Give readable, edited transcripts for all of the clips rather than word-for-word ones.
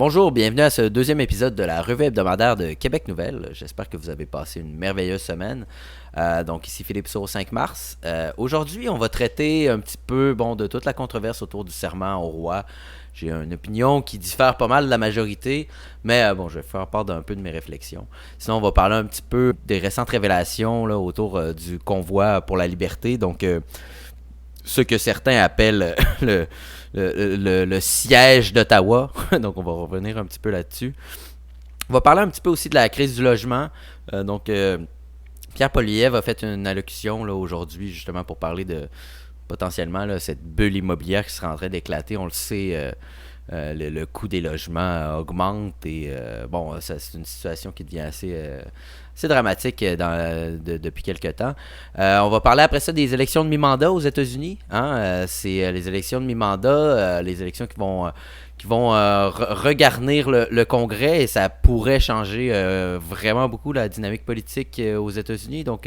Bonjour, bienvenue à ce deuxième épisode de la revue hebdomadaire de Québec Nouvelle. J'espère que vous avez passé une merveilleuse semaine. Donc ici Philippe Saut, 5 mars. Aujourd'hui, on va traiter un petit peu de toute la controverse autour du serment au roi. J'ai une opinion qui diffère pas mal de la majorité, mais je vais faire part d'un peu de mes réflexions. Sinon, on va parler un petit peu des récentes révélations là, autour du convoi pour la liberté. Donc, ce que certains appellent le siège d'Ottawa. Donc, on va revenir un petit peu là-dessus. On va parler un petit peu aussi de la crise du logement. Pierre Poilievre a fait une allocution là, aujourd'hui, justement, pour parler de potentiellement là, cette bulle immobilière qui serait en train d'éclater. On le sait, le coût des logements augmente et c'est une situation qui devient assez dramatique depuis quelques temps. On va parler après ça des élections de mi-mandat aux États-Unis. C'est les élections de mi-mandat, les élections qui vont regarnir le Congrès et ça pourrait changer vraiment beaucoup la dynamique politique aux États-Unis. Donc,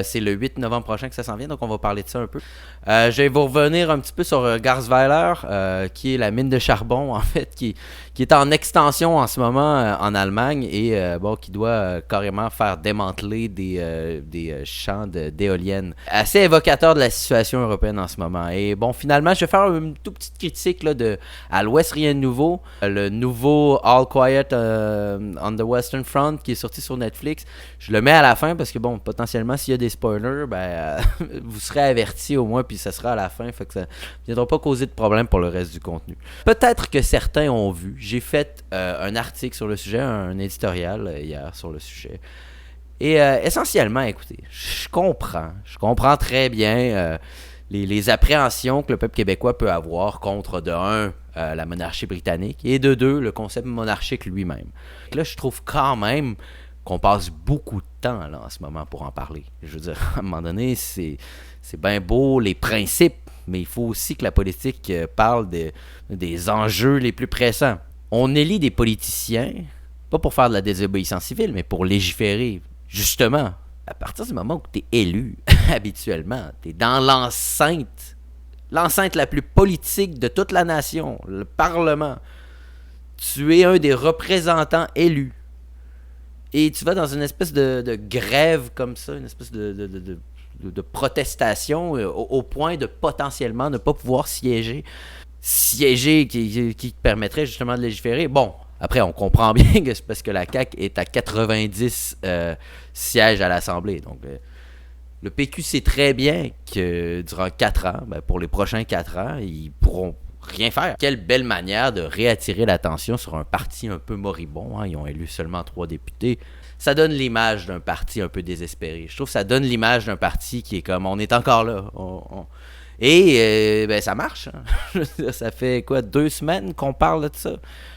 c'est le 8 novembre prochain que ça s'en vient. Donc, on va parler de ça un peu. Je vais vous revenir un petit peu sur Garzweiler, qui est la mine de charbon, en fait, qui est en extension en ce moment en Allemagne et qui doit carrément faire démanteler des champs d'éoliennes. Assez évocateur de la situation européenne en ce moment. Et finalement, je vais faire une toute petite critique là, à l'Ouest, rien de nouveau. Le nouveau All Quiet on the Western Front qui est sorti sur Netflix. Je le mets à la fin parce que potentiellement, s'il y a des spoilers, vous serez avertis au moins, puis ça sera à la fin. Fait que ça ne viendra pas causer de problème pour le reste du contenu. Peut-être que certains ont vu. J'ai fait un article sur le sujet, un éditorial hier sur le sujet. Et essentiellement, écoutez, je comprends très bien les appréhensions que le peuple québécois peut avoir contre, de un, la monarchie britannique, et de deux, le concept monarchique lui-même. Là, je trouve quand même qu'on passe beaucoup de temps là, en ce moment pour en parler. Je veux dire, à un moment donné, c'est bien beau les principes, mais il faut aussi que la politique parle des enjeux les plus pressants. On élit des politiciens, pas pour faire de la désobéissance civile, mais pour légiférer. Justement, à partir du moment où tu es élu, habituellement, tu es dans l'enceinte la plus politique de toute la nation, le Parlement. Tu es un des représentants élus. Et tu vas dans une espèce de grève comme ça, une espèce de protestation au point de potentiellement ne pas pouvoir siéger qui te permettrait justement de légiférer. Bon, après, on comprend bien que c'est parce que la CAQ est à 90 sièges à l'Assemblée. Donc, le PQ sait très bien que durant 4 ans, pour les prochains 4 ans, ils pourront rien faire. Quelle belle manière de réattirer l'attention sur un parti un peu moribond. Ils ont élu seulement 3 députés. Ça donne l'image d'un parti un peu désespéré. Je trouve que ça donne l'image d'un parti qui est comme, on est encore là. Et ça marche. Ça fait 2 semaines qu'on parle de ça.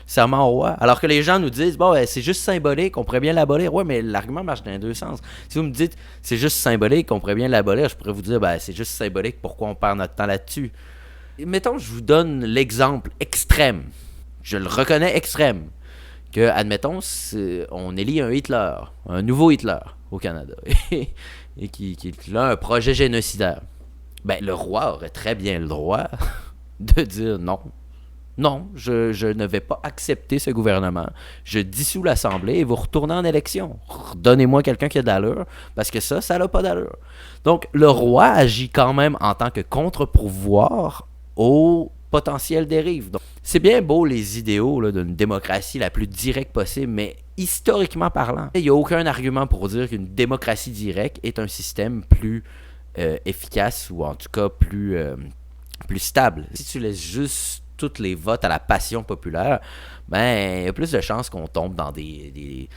Serment au roi. Alors que les gens nous disent, c'est juste symbolique, on pourrait bien l'abolir. Ouais, mais l'argument marche dans les deux sens. Si vous me dites, c'est juste symbolique, on pourrait bien l'abolir, je pourrais vous dire, c'est juste symbolique, pourquoi on perd notre temps là-dessus? Mettons, je vous donne l'exemple extrême. Je le reconnais extrême. Que, admettons, on élit un Hitler, un nouveau Hitler au Canada, et qui a un projet génocidaire. Le roi aurait très bien le droit de dire non. Non, je ne vais pas accepter ce gouvernement. Je dissous l'Assemblée et vous retournez en élection. Donnez-moi quelqu'un qui a de l'allure, parce que ça n'a pas d'allure. Donc, le roi agit quand même en tant que contre-pouvoir aux potentielles dérives. Donc, c'est bien beau les idéaux là, d'une démocratie la plus directe possible, mais historiquement parlant, il n'y a aucun argument pour dire qu'une démocratie directe est un système plus efficace ou en tout cas plus stable. Si tu laisses juste tous les votes à la passion populaire, il y a plus de chances qu'on tombe dans des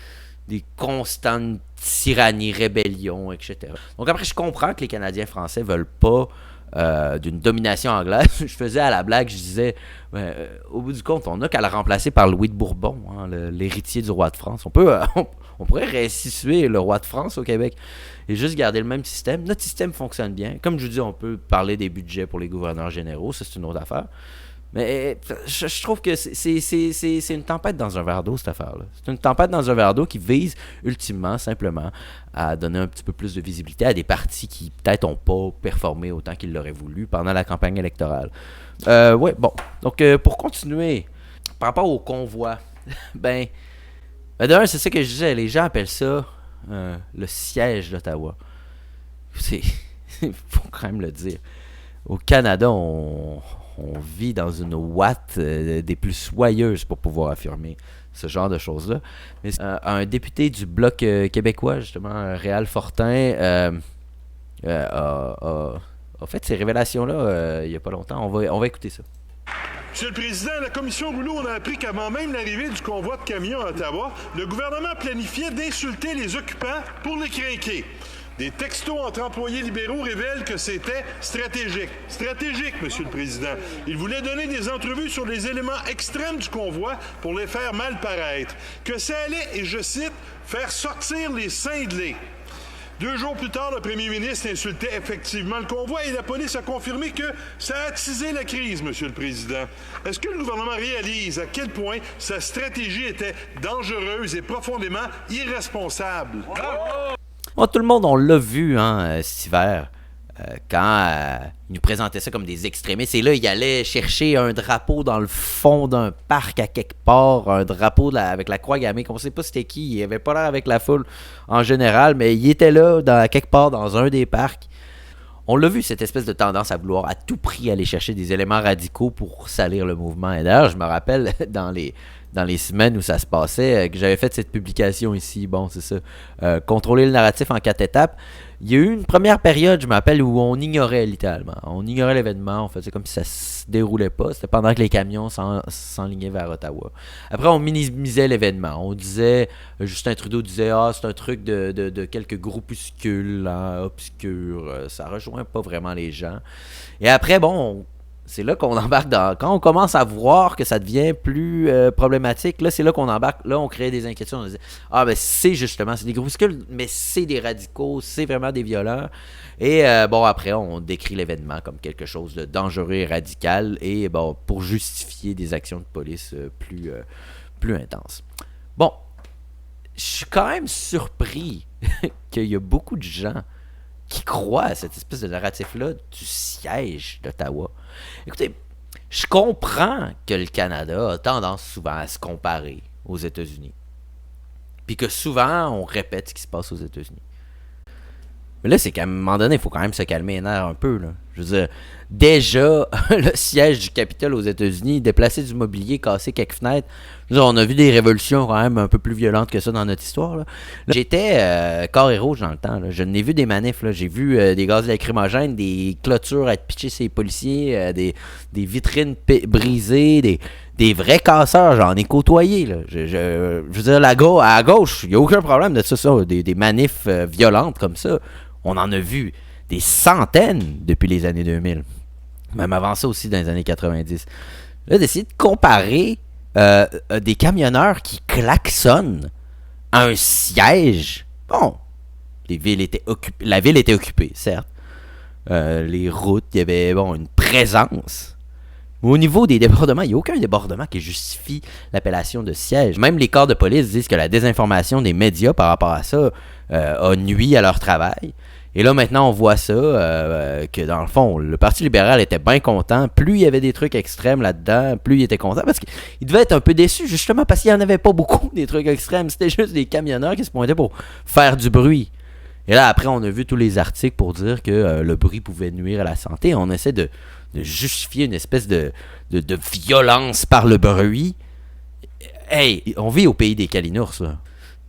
constantes tyrannies, rébellions, etc. Donc après, je comprends que les Canadiens français veulent pas d'une domination anglaise. Je faisais à la blague, je disais, au bout du compte, on n'a qu'à le remplacer par Louis de Bourbon, l'héritier du roi de France. On pourrait restituer le roi de France au Québec et juste garder le même système. Notre système fonctionne bien. Comme je vous dis, on peut parler des budgets pour les gouverneurs généraux, ça c'est une autre affaire. Mais je trouve que c'est une tempête dans un verre d'eau, cette affaire-là. C'est une tempête dans un verre d'eau qui vise ultimement, simplement, à donner un petit peu plus de visibilité à des partis qui peut-être n'ont pas performé autant qu'ils l'auraient voulu pendant la campagne électorale. Donc pour continuer, par rapport au convoi, ben, d'un, c'est ça que je disais, les gens appellent ça le siège d'Ottawa. C'est, faut quand même le dire. Au Canada, on vit dans une ouate des plus soyeuses pour pouvoir affirmer ce genre de choses-là. Mais un député du Bloc québécois, justement, Réal Fortin, a fait ces révélations-là il n'y a pas longtemps. On va écouter ça. Monsieur le Président, la commission Rouleau, on a appris qu'avant même l'arrivée du convoi de camions à Ottawa, le gouvernement planifiait d'insulter les occupants pour les craquer. Des textos entre employés libéraux révèlent que c'était stratégique. Stratégique, Monsieur le Président. Ils voulaient donner des entrevues sur les éléments extrêmes du convoi pour les faire mal paraître. Que ça allait, et je cite, faire sortir les cinglés. 2 jours plus tard, le premier ministre insultait effectivement le convoi et la police a confirmé que ça a attisé la crise, Monsieur le Président. Est-ce que le gouvernement réalise à quel point sa stratégie était dangereuse et profondément irresponsable? Bon, tout le monde, on l'a vu cet hiver, quand il nous présentait ça comme des extrémistes. Et là, il allait chercher un drapeau dans le fond d'un parc à quelque part, un drapeau avec la croix gammée, qu'on ne sait pas c'était qui. Il avait pas l'air avec la foule en général, mais il était là, quelque part dans un des parcs. On l'a vu, cette espèce de tendance à vouloir à tout prix aller chercher des éléments radicaux pour salir le mouvement. Et d'ailleurs, je me rappelle dans les semaines où ça se passait, que j'avais fait cette publication ici, bon c'est ça, contrôler le narratif en 4 étapes. Il y a eu une première période, je me rappelle, où on ignorait littéralement. On ignorait l'événement, on faisait comme si ça se déroulait pas. C'était pendant que les camions s'enlignaient vers Ottawa. Après, on minimisait l'événement. On disait, Justin Trudeau disait, c'est un truc de quelques groupuscules obscurs. Ça rejoint pas vraiment les gens. Et après, bon, c'est là qu'on embarque dans... Quand on commence à voir que ça devient plus problématique, là, c'est là qu'on embarque. Là, on crée des inquiétudes. On dit, ben c'est justement, c'est des groupuscules, mais c'est des radicaux, c'est vraiment des violents. Et après, on décrit l'événement comme quelque chose de dangereux et radical, et pour justifier des actions de police plus intenses. Bon, je suis quand même surpris qu'il y a beaucoup de gens qui croient à cette espèce de narratif-là du siège d'Ottawa. Écoutez, je comprends que le Canada a tendance souvent à se comparer aux États-Unis. Puis que souvent, on répète ce qui se passe aux États-Unis. Mais là, c'est qu'à un moment donné, il faut quand même se calmer les nerfs un peu, là. Je veux dire, déjà, le siège du Capitole aux États-Unis, déplacer du mobilier, casser quelques fenêtres. Je veux dire, on a vu des révolutions quand même un peu plus violentes que ça dans notre histoire, là. J'étais corps et rouge dans le temps, là. Je n'ai vu des manifs, là. J'ai vu des gaz lacrymogènes, des clôtures être pitchées sur les policiers, des vitrines brisées, des vrais casseurs, j'en ai côtoyé, là. Je veux dire, à gauche, il n'y a aucun problème de ça, des manifs violentes comme ça. On en a vu des centaines depuis les années 2000. Même avant ça aussi dans les années 90. Là, d'essayer de comparer des camionneurs qui klaxonnent à un siège. Bon, la ville était occupée, certes. Les routes, il y avait une présence. Mais au niveau des débordements, il n'y a aucun débordement qui justifie l'appellation de siège. Même les corps de police disent que la désinformation des médias par rapport à ça a nui à leur travail. Et là, maintenant, on voit ça, que dans le fond, le Parti libéral était bien content. Plus il y avait des trucs extrêmes là-dedans, plus il était content. Parce qu'il devait être un peu déçu, justement, parce qu'il n'y en avait pas beaucoup, des trucs extrêmes. C'était juste des camionneurs qui se pointaient pour faire du bruit. Et là, après, on a vu tous les articles pour dire que le bruit pouvait nuire à la santé. On essaie de justifier une espèce de violence par le bruit. Hey, on vit au pays des calinours, là.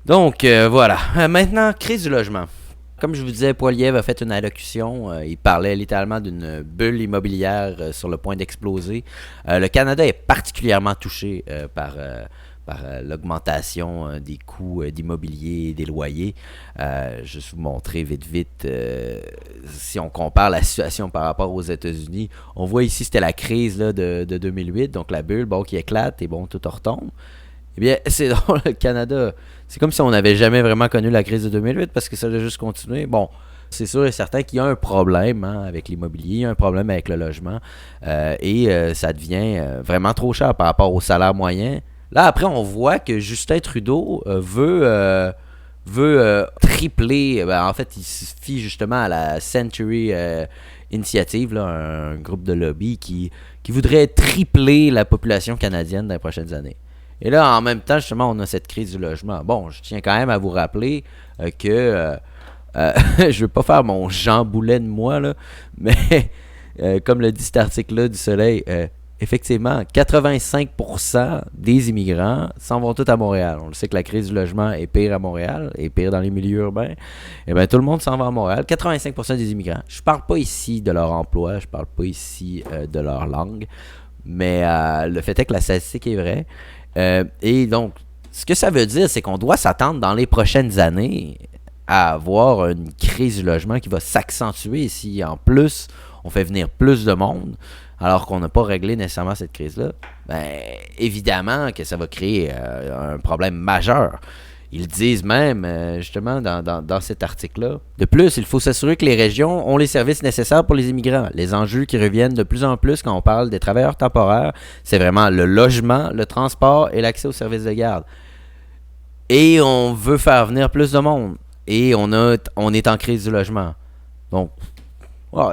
Donc, voilà. Maintenant, crise du logement. Comme je vous disais, Poilievre a fait une allocution. Il parlait littéralement d'une bulle immobilière sur le point d'exploser. Le Canada est particulièrement touché par l'augmentation des coûts d'immobilier et des loyers. Juste vous montrer vite, si on compare la situation par rapport aux États-Unis, on voit ici c'était la crise là, de 2008, donc la bulle qui éclate et tout retombe. Eh bien, c'est drôle, le Canada, c'est comme si on n'avait jamais vraiment connu la crise de 2008 parce que ça a juste continué. Bon, c'est sûr et certain qu'il y a un problème avec l'immobilier, il y a un problème avec le logement et ça devient vraiment trop cher par rapport au salaire moyen. Là, après, on voit que Justin Trudeau veut tripler. En fait, il se fie justement à la Century initiative, là, un groupe de lobby qui voudrait tripler la population canadienne dans les prochaines années. Et là, en même temps, justement, on a cette crise du logement. Bon, je tiens quand même à vous rappeler que je veux pas faire mon Jean Boulet de moi, là, mais comme le dit cet article-là du Soleil, effectivement, 85% des immigrants s'en vont tous à Montréal. On le sait que la crise du logement est pire à Montréal, est pire dans les milieux urbains. Eh bien, tout le monde s'en va à Montréal. 85% des immigrants. Je parle pas ici de leur emploi, je parle pas ici de leur langue, mais le fait est que la statistique est vraie. Et donc, ce que ça veut dire, c'est qu'on doit s'attendre dans les prochaines années à avoir une crise du logement qui va s'accentuer si, en plus, on fait venir plus de monde, alors qu'on n'a pas réglé nécessairement cette crise-là. Ben, évidemment que ça va créer un problème majeur. Ils disent même, justement, dans cet article-là. De plus, il faut s'assurer que les régions ont les services nécessaires pour les immigrants. Les enjeux qui reviennent de plus en plus quand on parle des travailleurs temporaires, c'est vraiment le logement, le transport et l'accès aux services de garde. Et on veut faire venir plus de monde. Et on est en crise du logement. Donc,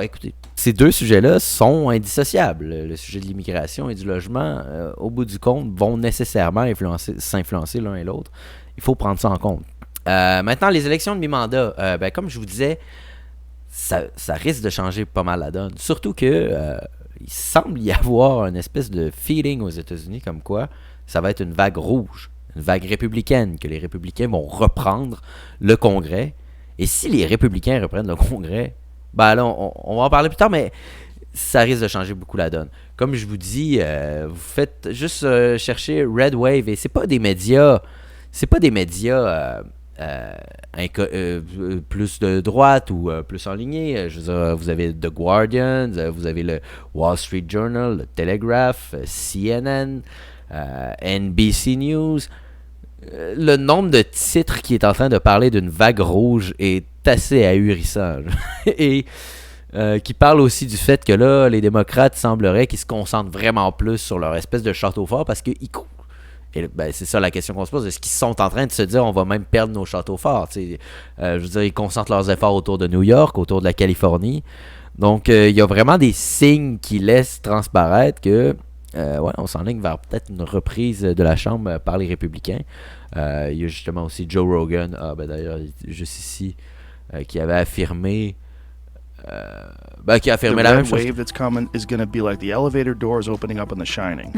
écoutez, ces deux sujets-là sont indissociables. Le sujet de l'immigration et du logement, au bout du compte, vont nécessairement s'influencer l'un et l'autre. Il faut prendre ça en compte. Maintenant, les élections de mi-mandat, comme je vous disais, ça risque de changer pas mal la donne. Surtout que il semble y avoir une espèce de feeling aux États-Unis comme quoi ça va être une vague rouge, une vague républicaine, que les républicains vont reprendre le Congrès. Et si les républicains reprennent le Congrès, ben là, on va en parler plus tard, mais ça risque de changer beaucoup la donne. Comme je vous dis, vous faites juste chercher Red Wave, et c'est pas des médias plus de droite ou plus enlignés. Je veux dire, vous avez The Guardian, vous avez le Wall Street Journal, le Telegraph, CNN, NBC News. Le nombre de titres qui est en train de parler d'une vague rouge est assez ahurissant. Et qui parle aussi du fait que là, les démocrates sembleraient qu'ils se concentrent vraiment plus sur leur espèce de château fort parce qu'ils courent. Et c'est ça la question qu'on se pose. Est-ce qu'ils sont en train de se dire on va même perdre nos châteaux forts? Je veux dire, ils concentrent leurs efforts autour de New York, autour de la Californie. Donc, il y a vraiment des signes qui laissent transparaître que on s'enligne vers peut-être une reprise de la Chambre par les républicains. Il y a justement aussi Joe Rogan, d'ailleurs, juste ici, qui avait affirmé la même chose. The wave that's coming is going to be like the elevator doors opening up in The Shining.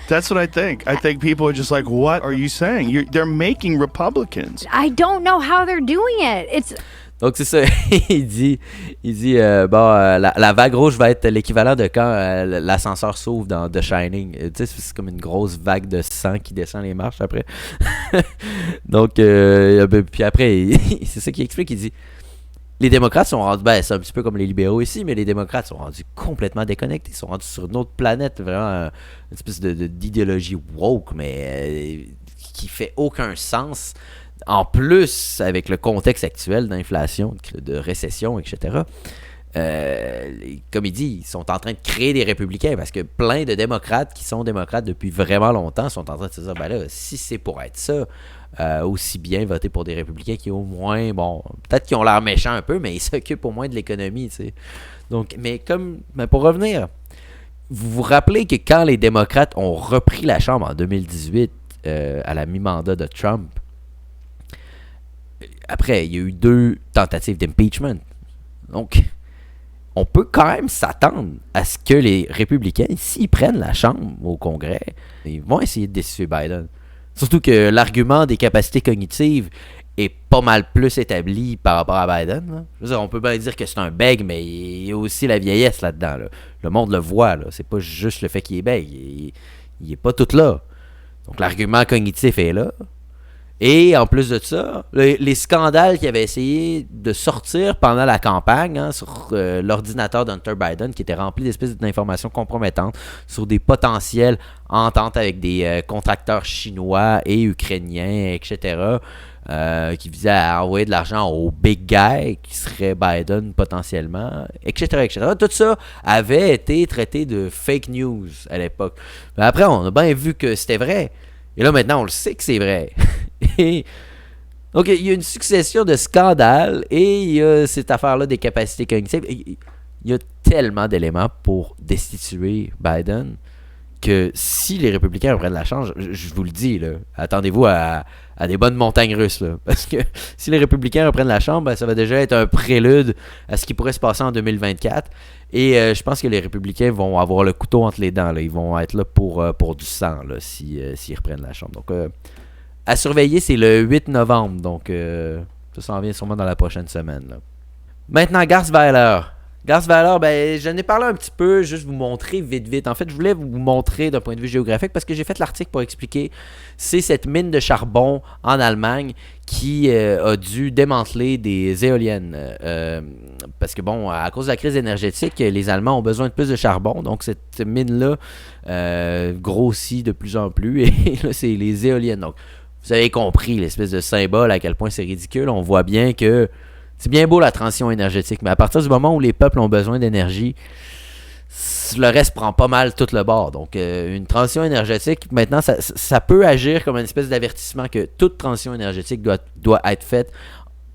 That's what I think. I think people are just like, what are you saying? They're making Republicans. I don't know how they're doing it. Donc c'est ça, il dit la vague rouge va être l'équivalent de quand l'ascenseur s'ouvre dans The Shining. Tu sais, c'est comme une grosse vague de sang qui descend les marches après. Donc, puis après, c'est ça qu'il explique, il dit les démocrates sont rendus, c'est un petit peu comme les libéraux ici, mais les démocrates sont rendus complètement déconnectés, ils sont rendus sur une autre planète, vraiment une espèce d'idéologie woke, mais qui fait aucun sens. En plus, avec le contexte actuel d'inflation, de récession, etc., comme il dit, ils sont en train de créer des républicains parce que plein de démocrates qui sont démocrates depuis vraiment longtemps sont en train de se dire, si c'est pour être ça, aussi bien voter pour des républicains qui au moins, peut-être qu'ils ont l'air méchants un peu, mais ils s'occupent au moins de l'économie, tu sais. Donc, mais pour revenir, vous vous rappelez que quand les démocrates ont repris la Chambre en 2018, à la mi-mandat de Trump, après, il y a eu 2 tentatives d'impeachment. Donc, on peut quand même s'attendre à ce que les républicains, s'ils prennent la Chambre au Congrès, ils vont essayer de destituer Biden. Surtout que l'argument des capacités cognitives est pas mal plus établi par rapport à Biden. Là. Je veux dire, on peut bien dire que c'est un bègue, mais il y a aussi la vieillesse là-dedans. Là. Le monde le voit. Là. C'est pas juste le fait qu'il est bègue. Il est pas tout là. Donc, l'argument cognitif est là. Et en plus de ça, les scandales qu'il avait essayé de sortir pendant la campagne sur l'ordinateur d'Hunter Biden, qui était rempli d'espèces d'informations compromettantes sur des potentielles ententes avec des contracteurs chinois et ukrainiens, etc., qui visaient à envoyer de l'argent au big guy, qui serait Biden potentiellement, etc., etc. Tout ça avait été traité de fake news à l'époque. Mais après, on a bien vu que c'était vrai. Et là, maintenant, on le sait que c'est vrai. Et Donc, il y a une succession de scandales et il y a cette affaire-là des capacités cognitives. Il y a tellement d'éléments pour destituer Biden que si les républicains reprennent la charge, je vous le dis, là, attendez-vous à des bonnes montagnes russes. Là, parce que si les républicains reprennent la Chambre, ça va déjà être un prélude à ce qui pourrait se passer en 2024. Et je pense que les républicains vont avoir le couteau entre les dents. Là. Ils vont être là pour du sang là, s'ils reprennent la Chambre. Donc, à surveiller, c'est le 8 novembre. Donc, ça s'en vient sûrement dans la prochaine semaine. Là. Maintenant, Garsweiler. Garsweiler, ben, j'en ai parlé un petit peu, juste vous montrer vite. En fait, je voulais vous montrer d'un point de vue géographique parce que j'ai fait l'article pour expliquer. C'est cette mine de charbon en Allemagne qui a dû démanteler des éoliennes. Parce que, bon, à cause de la crise énergétique, les Allemands ont besoin de plus de charbon. Donc, cette mine-là grossit de plus en plus. Et là, c'est les éoliennes. Donc, vous avez compris l'espèce de symbole à quel point c'est ridicule. On voit bien que c'est bien beau la transition énergétique, mais à partir du moment où les peuples ont besoin d'énergie, le reste prend pas mal tout le bord. Donc, une transition énergétique, maintenant, ça peut agir comme une espèce d'avertissement que toute transition énergétique doit être faite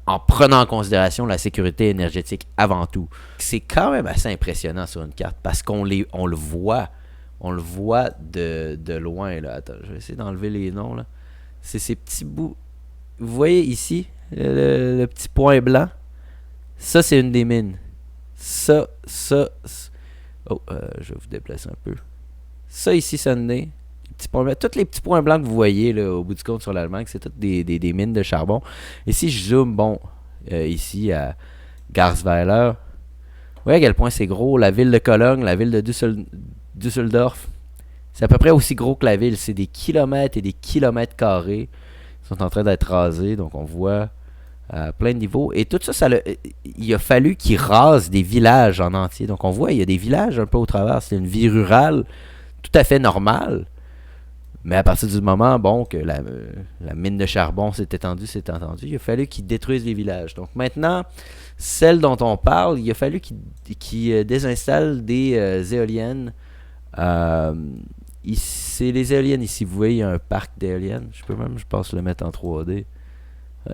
en prenant en considération la sécurité énergétique avant tout. C'est quand même assez impressionnant sur une carte parce qu'on le voit. On le voit de loin. Là. Attends, je vais essayer d'enlever les noms. Là. C'est ces petits bouts. Vous voyez ici le petit point blanc? Ça, c'est une des mines. Ça. Oh, je vais vous déplacer un peu. Ça ici, ça en est. Tous les petits points blancs que vous voyez là, au bout du compte sur l'Allemagne, c'est toutes des mines de charbon. Et si je zoome, ici à Garsweiler, vous voyez à quel point c'est gros. La ville de Cologne, la ville de Düsseldorf, c'est à peu près aussi gros que la ville. C'est des kilomètres et des kilomètres carrés qui sont en train d'être rasés. Donc on voit à plein de niveaux. Et tout ça, il a fallu qu'ils rasent des villages en entier. Donc on voit, il y a des villages un peu au travers. C'est une vie rurale tout à fait normale. Mais à partir du moment que la mine de charbon s'est étendue, il a fallu qu'ils détruisent les villages. Donc maintenant, celle dont on parle, il a fallu qu'ils désinstallent des éoliennes. C'est les éoliennes ici. Vous voyez, il y a un parc d'éoliennes. Je pense, le mettre en 3D.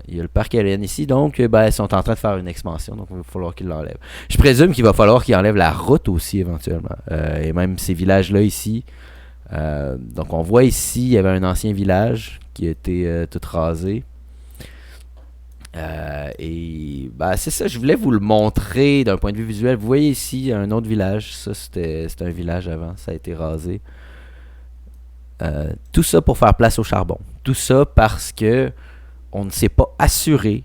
Il y a le parc éolien ici. Donc, ils sont en train de faire une expansion. Donc, il va falloir qu'ils l'enlèvent. Je présume qu'il va falloir qu'ils enlèvent la route aussi, éventuellement. Et même ces villages-là ici. Donc on voit ici, il y avait un ancien village qui a été tout rasé. Et c'est ça, je voulais vous le montrer d'un point de vue visuel. Vous voyez ici un autre village. Ça, c'était un village avant, ça a été rasé. Tout ça pour faire place au charbon. Tout ça parce que on ne s'est pas assuré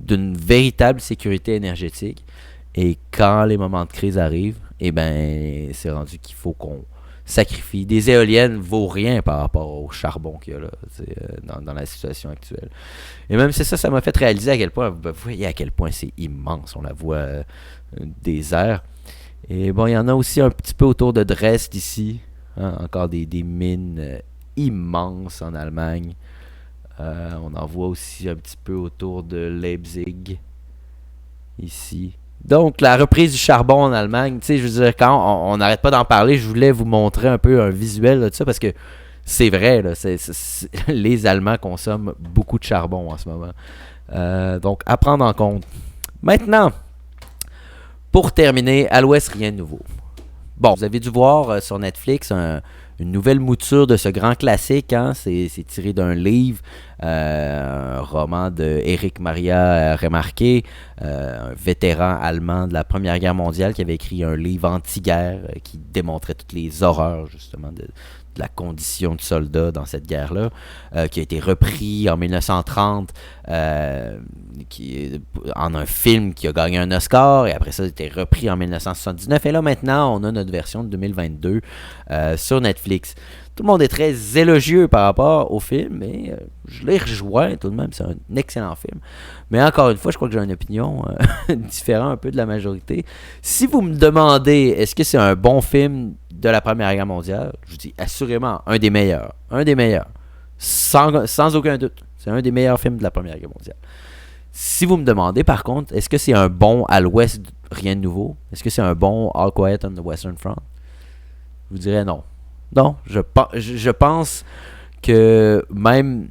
d'une véritable sécurité énergétique. Et quand les moments de crise arrivent, c'est rendu qu'il faut qu'on sacrifie. Des éoliennes vaut rien par rapport au charbon qu'il y a là, dans la situation actuelle. Et même ça m'a fait réaliser à quel point, vous voyez à quel point c'est immense, on la voit désert. Et il y en a aussi un petit peu autour de Dresde ici, encore des mines immenses en Allemagne. On en voit aussi un petit peu autour de Leipzig, ici. Donc, la reprise du charbon en Allemagne, je veux dire, quand on n'arrête pas d'en parler, je voulais vous montrer un peu un visuel là, de ça, parce que c'est vrai, là, les Allemands consomment beaucoup de charbon en ce moment. Donc, à prendre en compte. Maintenant, pour terminer, à l'Ouest, rien de nouveau. Bon, vous avez dû voir sur Netflix une nouvelle mouture de ce grand classique. C'est tiré d'un livre, un roman de Erich Maria Remarque, un vétéran allemand de la Première Guerre mondiale qui avait écrit un livre anti-guerre qui démontrait toutes les horreurs justement de la condition de soldat dans cette guerre-là, qui a été repris en 1930 en un film qui a gagné un Oscar, et après ça, a été repris en 1979. Et là, maintenant, on a notre version de 2022 sur Netflix. Tout le monde est très élogieux par rapport au film, mais je les rejoins tout de même. C'est un excellent film. Mais encore une fois, je crois que j'ai une opinion différente un peu de la majorité. Si vous me demandez, est-ce que c'est un bon film de la Première Guerre mondiale, je vous dis assurément un des meilleurs. Un des meilleurs. Sans aucun doute. C'est un des meilleurs films de la Première Guerre mondiale. Si vous me demandez, par contre, est-ce que c'est un bon à l'Ouest, rien de nouveau? Est-ce que c'est un bon All Quiet on the Western Front? Je vous dirais non. Non, je pense que même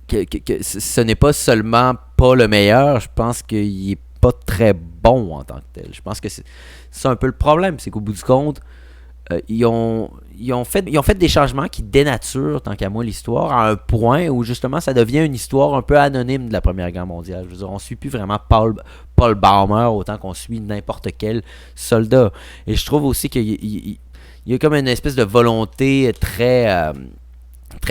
que ce n'est pas seulement pas le meilleur, je pense qu'il est pas très bon en tant que tel. Je pense que c'est un peu le problème, c'est qu'au bout du compte, ils ont fait des changements qui dénaturent, tant qu'à moi, l'histoire à un point où justement ça devient une histoire un peu anonyme de la Première Guerre mondiale. Je veux dire, on suit plus vraiment Paul Baumer autant qu'on suit n'importe quel soldat. Et je trouve aussi qu'il y a comme une espèce de volonté très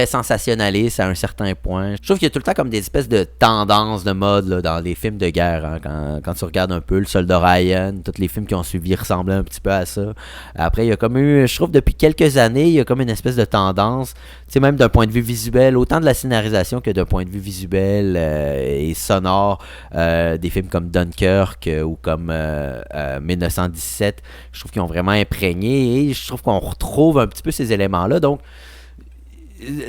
sensationnaliste à un certain point. Je trouve qu'il y a tout le temps comme des espèces de tendances de mode là, dans les films de guerre. Hein, quand tu regardes un peu le Soldat Ryan, tous les films qui ont suivi ressemblaient un petit peu à ça. Après, il y a comme eu, je trouve depuis quelques années, il y a comme une espèce de tendance, tu sais, même d'un point de vue visuel, autant de la scénarisation que d'un point de vue visuel et sonore, des films comme Dunkirk ou comme 1917, je trouve qu'ils ont vraiment imprégné et je trouve qu'on retrouve un petit peu ces éléments-là. Donc,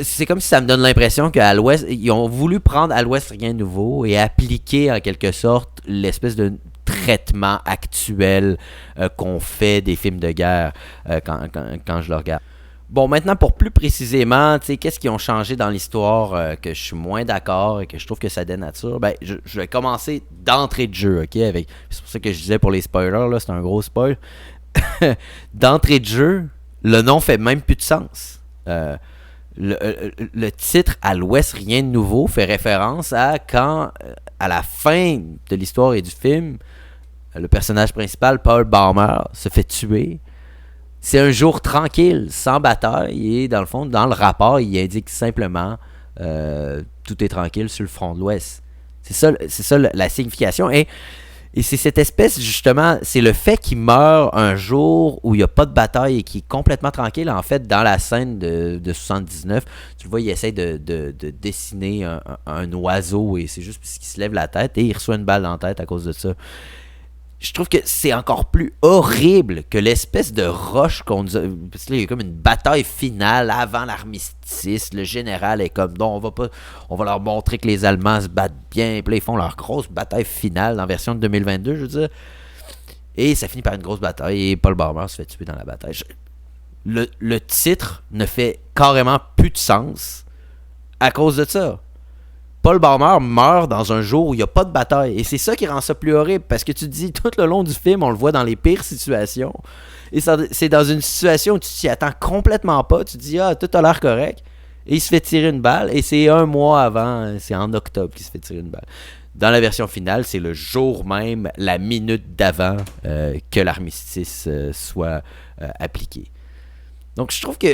c'est comme si ça me donne l'impression qu'à l'Ouest, ils ont voulu prendre à l'Ouest rien de nouveau et appliquer en quelque sorte l'espèce de traitement actuel qu'on fait des films de guerre quand je le regarde. Bon, maintenant pour plus précisément, qu'est-ce qu'ils ont changé dans l'histoire que je suis moins d'accord et que je trouve que ça dénature, ben, je vais commencer d'entrée de jeu, ok? C'est pour ça que je disais pour les spoilers, là, c'est un gros spoil. D'entrée de jeu, le nom fait même plus de sens. Le titre « À l'Ouest, rien de nouveau » fait référence à quand, à la fin de l'histoire et du film, le personnage principal, Paul Baumer, se fait tuer. C'est un jour tranquille, sans bataille, et dans le fond, dans le rapport, il indique simplement tout est tranquille sur le front de l'Ouest. C'est ça la signification. Et c'est cette espèce, justement, c'est le fait qu'il meurt un jour où il n'y a pas de bataille et qui est complètement tranquille. En fait, dans la scène de 79, tu le vois, il essaie de dessiner un oiseau et c'est juste parce qu'il se lève la tête et il reçoit une balle dans la tête à cause de ça. Je trouve que c'est encore plus horrible que l'espèce de roche qu'on nous a... Parce que là, il y a comme une bataille finale avant l'armistice. Le général est comme, non, on va leur montrer que les Allemands se battent bien. Puis là, ils font leur grosse bataille finale dans la version de 2022, je veux dire. Et ça finit par une grosse bataille et Paul Baumer se fait tuer dans la bataille. Le titre ne fait carrément plus de sens à cause de ça. Paul Baumer meurt dans un jour où il n'y a pas de bataille. Et c'est ça qui rend ça plus horrible. Parce que tu te dis, tout le long du film, on le voit dans les pires situations. Et c'est dans une situation où tu t'y attends complètement pas. Tu te dis, tout a l'air correct. Et il se fait tirer une balle. Et c'est un mois avant, c'est en octobre qu'il se fait tirer une balle. Dans la version finale, c'est le jour même, la minute d'avant que l'armistice soit appliqué. Donc je trouve que...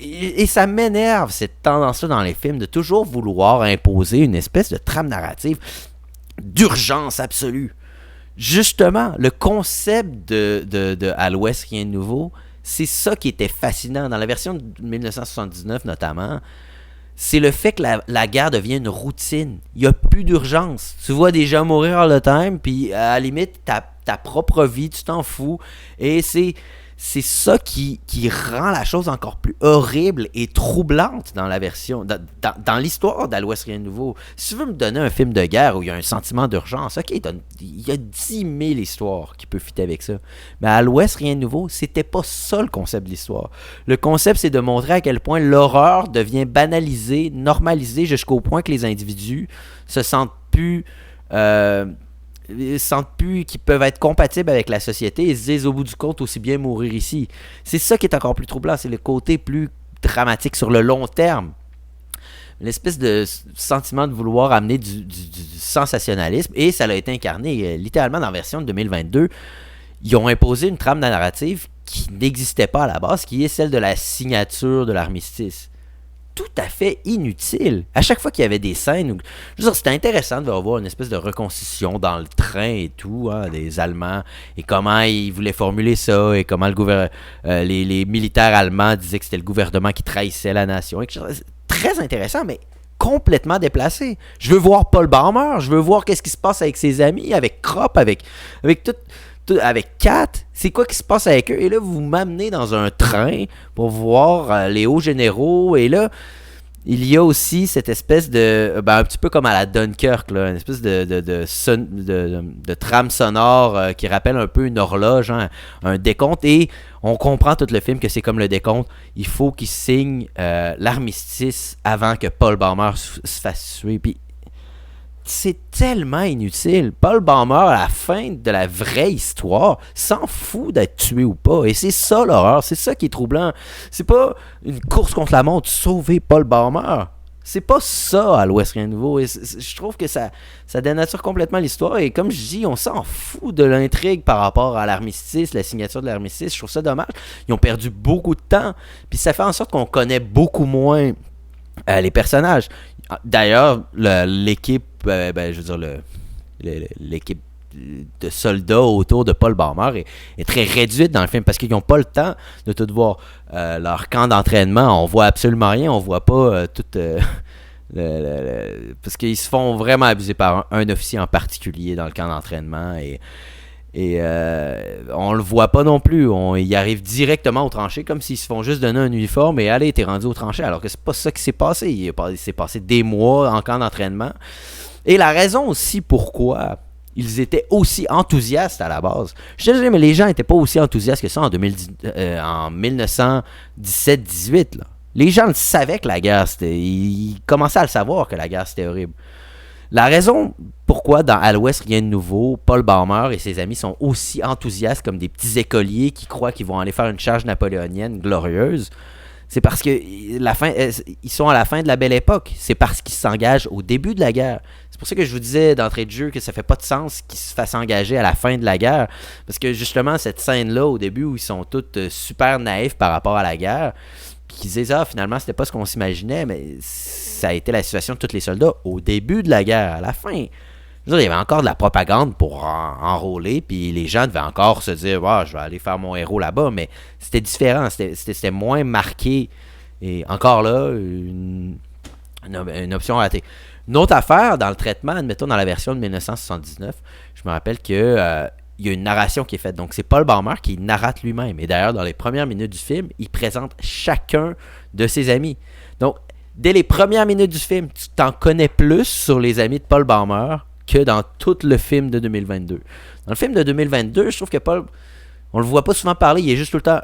Et ça m'énerve, cette tendance-là dans les films, de toujours vouloir imposer une espèce de trame narrative d'urgence absolue. Justement, le concept de À l'Ouest, rien de nouveau, c'est ça qui était fascinant. Dans la version de 1979, notamment, c'est le fait que la guerre devient une routine. Il n'y a plus d'urgence. Tu vois des gens mourir all the time, puis à la limite, ta propre vie, tu t'en fous. Et c'est ça qui rend la chose encore plus horrible et troublante dans la version, dans l'histoire d'À l'Ouest, rien de nouveau. Si tu veux me donner un film de guerre où il y a un sentiment d'urgence, ok, il y a 10 000 histoires qui peuvent fitter avec ça. Mais À l'Ouest, rien de nouveau, c'était pas ça le concept de l'histoire. Le concept, c'est de montrer à quel point l'horreur devient banalisée, normalisée, jusqu'au point que les individus se sentent plus qu'ils peuvent être compatibles avec la société et se disent au bout du compte aussi bien mourir ici. C'est ça qui est encore plus troublant, c'est le côté plus dramatique sur le long terme. L'espèce de sentiment de vouloir amener du sensationnalisme, et ça a été incarné littéralement dans la version de 2022. Ils ont imposé une trame narrative qui n'existait pas à la base, qui est celle de la signature de l'armistice. Tout à fait inutile. À chaque fois qu'il y avait des scènes où... Je veux dire, c'était intéressant de voir une espèce de reconstitution dans le train et tout, des Allemands, et comment ils voulaient formuler ça, et comment les militaires allemands disaient que c'était le gouvernement qui trahissait la nation. Très intéressant, mais complètement déplacé. Je veux voir Paul Baumer, je veux voir qu'est-ce qui se passe avec ses amis, avec Krupp, avec avec Kat, c'est quoi qui se passe avec eux? Et là, vous m'amenez dans un train pour voir les hauts généraux. Et là, il y a aussi cette espèce de... un petit peu comme à la Dunkirk, là, une espèce de trame sonore qui rappelle un peu une horloge, hein, un décompte. Et on comprend tout le film que c'est comme le décompte. Il faut qu'il signe l'armistice avant que Paul Baumer se fasse tuer. Puis c'est tellement inutile. Paul Baumer, à la fin de la vraie histoire, s'en fout d'être tué ou pas. Et c'est ça l'horreur, c'est ça qui est troublant. C'est pas une course contre la montre, sauver Paul Baumer. C'est pas ça à l'Ouest Rien de Nouveau. Et je trouve que ça dénature complètement l'histoire. Et comme je dis, on s'en fout de l'intrigue par rapport à l'armistice, la signature de l'armistice. Je trouve ça dommage. Ils ont perdu beaucoup de temps. Puis ça fait en sorte qu'on connaît beaucoup moins les personnages. D'ailleurs, l'équipe, je veux dire, l'équipe de soldats autour de Paul Baumer est très réduite dans le film parce qu'ils n'ont pas le temps de tout voir. Leur camp d'entraînement, on voit absolument rien, on voit pas tout... parce qu'ils se font vraiment abuser par un officier en particulier dans le camp d'entraînement et on le voit pas non plus. Il arrive directement au tranchées comme s'ils se font juste donner un uniforme et allez, t'es rendu au tranchées, alors que c'est pas ça qui s'est passé. Il s'est passé des mois en camp d'entraînement. Et la raison aussi pourquoi ils étaient aussi enthousiastes à la base. Je te dis, mais les gens n'étaient pas aussi enthousiastes que ça en 1917-18. Là. Les gens le savaient que la guerre, ils commençaient à le savoir que la guerre, c'était horrible. La raison pourquoi dans À l'Ouest, rien de nouveau, Paul Baumer et ses amis sont aussi enthousiastes comme des petits écoliers qui croient qu'ils vont aller faire une charge napoléonienne glorieuse, c'est parce que ils sont à la fin de la Belle Époque. C'est parce qu'ils s'engagent au début de la guerre. C'est pour ça que je vous disais d'entrée de jeu que ça fait pas de sens qu'ils se fassent engager à la fin de la guerre. Parce que justement, cette scène-là, au début, où ils sont tous super naïfs par rapport à la guerre, puis qu'ils disent « finalement, c'était pas ce qu'on s'imaginait, mais ça a été la situation de tous les soldats au début de la guerre. À la fin, je veux dire, il y avait encore de la propagande pour enrôler, puis les gens devaient encore se dire « je vais aller faire mon héros là-bas », mais c'était différent, c'était moins marqué. Et encore là, une option ratée. Une autre affaire dans le traitement, admettons dans la version de 1979, je me rappelle que il y a une narration qui est faite. Donc c'est Paul Baumer qui narrate lui-même. Et d'ailleurs, dans les premières minutes du film, il présente chacun de ses amis. Donc, dès les premières minutes du film, tu t'en connais plus sur les amis de Paul Baumer que dans tout le film de 2022. Dans le film de 2022, je trouve que Paul, on le voit pas souvent parler, il est juste tout le temps...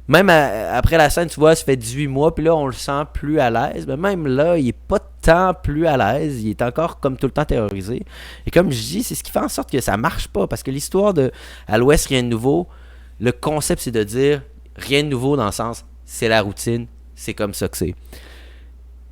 Même après la scène, tu vois, ça fait 18 mois, puis là, on le sent plus à l'aise. Mais même là, il est pas tant plus à l'aise. Il est encore comme tout le temps terrorisé. Et comme je dis, c'est ce qui fait en sorte que ça marche pas. Parce que l'histoire de À l'Ouest, rien de nouveau, le concept, c'est de dire rien de nouveau dans le sens, c'est la routine, c'est comme ça que c'est.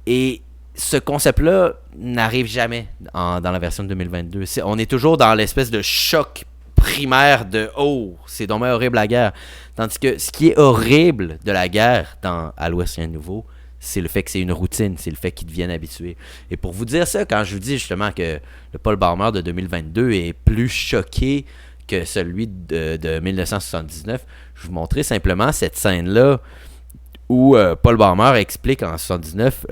Et ce concept-là n'arrive jamais dans la version de 2022. On est toujours dans l'espèce de choc primaire de « Oh, c'est dommage horrible la guerre ». Tandis que ce qui est horrible de la guerre dans À l'Ouest, rien de nouveau, c'est le fait que c'est une routine, c'est le fait qu'ils deviennent habitués. Et pour vous dire ça, quand je vous dis justement que le Paul Baumer de 2022 est plus choqué que celui de 1979, je vous montrais simplement cette scène-là où Paul Baumer explique en 1979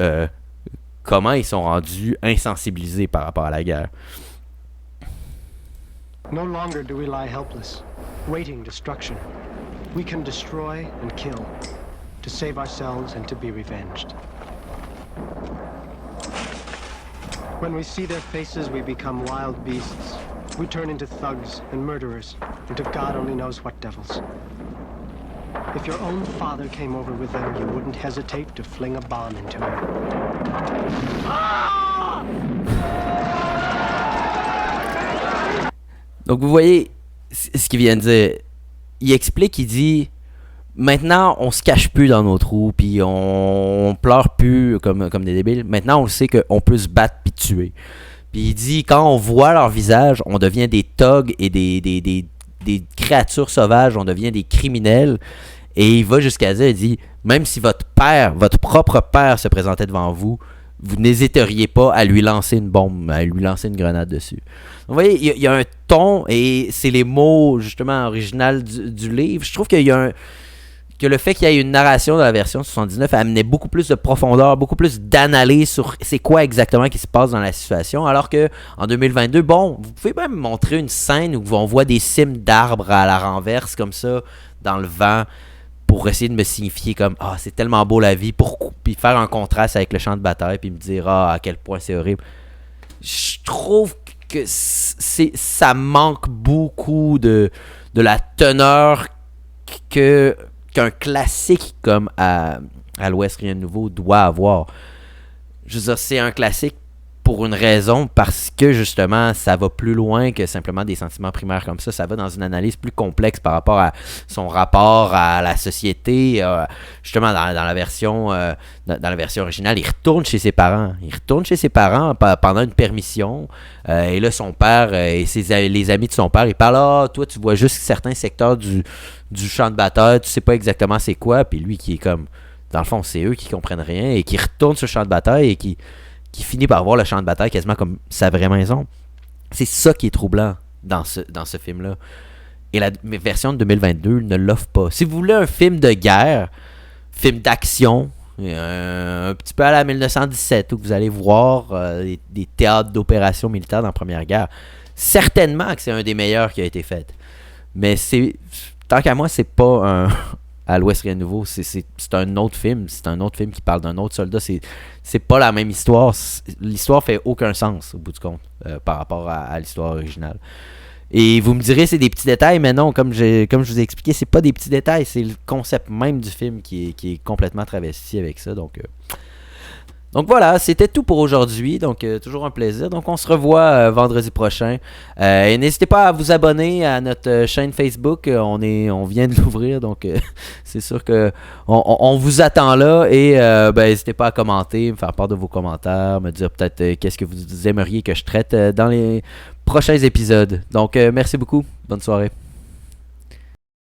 comment ils sont rendus insensibilisés par rapport à la guerre. No longer do we lie helpless, waiting destruction. We can destroy and kill, to save ourselves and to be revenged. When we see their faces, we become wild beasts. We turn into thugs and murderers, into God only knows what devils. If your own father came over with them, you wouldn't hesitate to fling a bomb into him. Donc vous voyez ce qu'il vient de dire. Il explique, il dit maintenant on se cache plus dans nos trous, puis on pleure plus comme des débiles. Maintenant on le sait qu'on peut se battre puis tuer. Puis il dit quand on voit leur visage, on devient des thugs et des créatures sauvages, on devient des criminels. Et il va jusqu'à dire, il dit même si votre propre père se présentait devant vous, vous n'hésiteriez pas à lui lancer une bombe, à lui lancer une grenade dessus. Vous voyez, il y a un ton, et c'est les mots justement originaux du livre. Je trouve que le fait qu'il y ait une narration dans la version 79 amenait beaucoup plus de profondeur, beaucoup plus d'analyse sur c'est quoi exactement qui se passe dans la situation, alors que en 2022, bon, vous pouvez même montrer une scène où on voit des cimes d'arbres à la renverse comme ça, dans le vent. pour essayer de me signifier comme c'est tellement beau la vie, puis faire un contraste avec le champ de bataille, puis me dire à quel point c'est horrible. Je trouve que ça manque beaucoup de la teneur qu'un classique comme à l'Ouest Rien de Nouveau doit avoir. Je veux dire, c'est un classique pour une raison, parce que justement ça va plus loin que simplement des sentiments primaires comme ça. Ça va dans une analyse plus complexe par rapport à son rapport à la société. Justement dans la version originale, il retourne chez ses parents pendant une permission, et là son père et les amis de son père, ils parlent toi tu vois juste certains secteurs du champ de bataille, tu sais pas exactement c'est quoi, puis lui qui est comme, dans le fond c'est eux qui comprennent rien, et qui retourne sur le champ de bataille et qui finit par voir le champ de bataille quasiment comme sa vraie maison. C'est ça qui est troublant dans ce film-là. Et la version de 2022 ne l'offre pas. Si vous voulez un film de guerre, film d'action, un petit peu à la 1917, où vous allez voir des théâtres d'opérations militaires dans la Première Guerre, certainement que c'est un des meilleurs qui a été fait. Mais tant qu'à moi, c'est pas à l'Ouest Rien de Nouveau, c'est un autre film. C'est un autre film qui parle d'un autre soldat. C'est pas la même histoire. L'histoire fait aucun sens, au bout du compte, par rapport à l'histoire originale. Et vous me direz, c'est des petits détails, mais non, comme je vous ai expliqué, c'est pas des petits détails, c'est le concept même du film qui est complètement travesti avec ça. Donc voilà, c'était tout pour aujourd'hui. Donc toujours un plaisir. Donc on se revoit vendredi prochain. Et n'hésitez pas à vous abonner à notre chaîne Facebook. On vient de l'ouvrir, donc c'est sûr que on vous attend là. Et n'hésitez pas à commenter, me faire part de vos commentaires, me dire peut-être qu'est-ce que vous aimeriez que je traite dans les prochains épisodes. Donc merci beaucoup. Bonne soirée.